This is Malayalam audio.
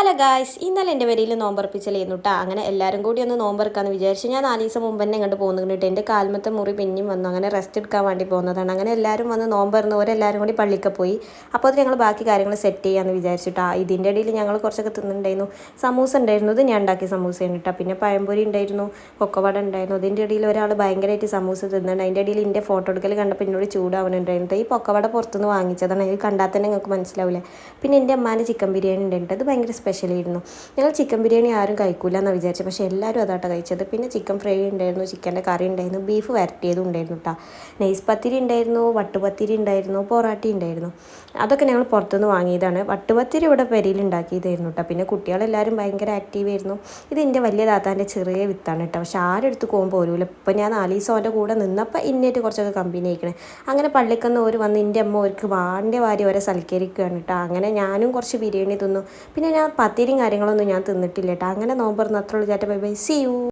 ഹലോ ഗായ്സ്, ഇന്നലെ എൻ്റെ പേരിൽ നോമ്പർപ്പിച്ചലായിരുന്നു കേട്ടോ. അങ്ങനെ എല്ലാവരും കൂടി ഒന്ന് നോമ്പെടുക്കാമെന്ന് വിചാരിച്ചു. ഞാൻ 4 ദിവസം മുമ്പ് തന്നെ ഇങ്ങോട്ട് പോകുന്നുണ്ട്. എൻ്റെ കാൽമത്തെ മുറി പിന്നെയും വന്നു. അങ്ങനെ റെസ്റ്റ് എടുക്കാൻ വേണ്ടി പോകുന്നതാണ്. അങ്ങനെ എല്ലാവരും വന്ന് നോമ്പെറുന്നവരെല്ലാവരും കൂടി പള്ളിക്ക് പോയി. അപ്പോൾ അത് ഞങ്ങൾ ബാക്കി കാര്യങ്ങൾ സെറ്റ് ചെയ്യാമെന്ന് വിചാരിച്ചിട്ടാ. ഇതിൻ്റെ ഇടയിൽ ഞങ്ങൾ കുറച്ചൊക്കെ തിന്നിട്ടുണ്ടായിരുന്നു. സമൂസ ഉണ്ടായിരുന്നു, ഇത് ഞാൻ ഉണ്ടാക്കിയ സമൂസയാണ് കേട്ടോ. പിന്നെ പഴംപൊരി ഉണ്ടായിരുന്നു, കൊക്കവട ഉണ്ടായിരുന്നു. ഇതിൻ്റെ ഇടയിൽ ഒരാൾ ഭയങ്കരമായിട്ട് സമൂസ തിന്നുന്നുണ്ട്. അതിൻ്റെ ഇടയിൽ എൻ്റെ ഫോട്ടോ എടുക്കൽ കണ്ടപ്പോൾ എന്നോട് ചൂടാവുന്നുണ്ടായിരുന്നു. ഈ കൊക്കവട പുറത്തുനിന്ന് വാങ്ങിച്ചതാണ്. ഇത് കണ്ടാൽ തന്നെ നിങ്ങൾക്ക് മനസ്സിലാവില്ല. പിന്നെ എൻ്റെ അമ്മാൻ്റെ ചിക്കൻ ബിരിയാണി ഉണ്ടായിട്ട് അത് ഭയങ്കര സ്പെഷ്യലായിരുന്നു. ഞങ്ങൾ ചിക്കൻ ബിരിയാണി ആരും കഴിക്കില്ല എന്നാണ് വിചാരിച്ചത്, പക്ഷേ എല്ലാവരും അതാട്ടോ കഴിച്ചത്. പിന്നെ ചിക്കൻ ഫ്രൈ ഉണ്ടായിരുന്നു, ചിക്കൻ്റെ കറി ഉണ്ടായിരുന്നു, ബീഫ് വരട്ടിയതും ഉണ്ടായിരുന്നു കേട്ടോ. നെയ്സ് പത്തിരി ഉണ്ടായിരുന്നു, വട്ടുപത്തിരി ഉണ്ടായിരുന്നു, പൊറാട്ടി ഉണ്ടായിരുന്നു. അതൊക്കെ ഞങ്ങൾ പുറത്തുനിന്ന് വാങ്ങിയതാണ്. വട്ടുപത്തിരി ഇവിടെ പെരിയിൽ ഉണ്ടാക്കിയതായിരുന്നു കേട്ടോ. പിന്നെ കുട്ടികളെല്ലാവരും ഭയങ്കര ആക്റ്റീവ് ആയിരുന്നു. ഇത് എൻ്റെ വലിയ താത്താൻ്റെ ചെറിയ വിത്താണ് കേട്ടോ. പക്ഷേ ആരും എടുത്ത് പോകുമ്പോൾ പോരുമില്ല. ഇപ്പം ഞാൻ 4 ദിവസം അവൻ്റെ കൂടെ നിന്നപ്പോൾ ഇന്നേറ്റ് കുറച്ചൊക്കെ കമ്പനി ആയിക്കണേ. അങ്ങനെ പള്ളിക്കൊന്ന് ഒരു വന്ന് എൻ്റെ അമ്മ അവർക്ക് വാണ്ടിയ വാരി ഓരോ സൽക്കരിക്കുകയാണ് കേട്ടോ. അങ്ങനെ ഞാനും കുറച്ച് ബിരിയാണി തിന്നു. പിന്നെ ഞാൻ പത്തിരിയും കാര്യങ്ങളൊന്നും ഞാൻ തിന്നിട്ടില്ല കേട്ടോ. അങ്ങനെ നോമ്പ് തുറന്ന് അത്രയുള്ളൂ. Bye bye, see U.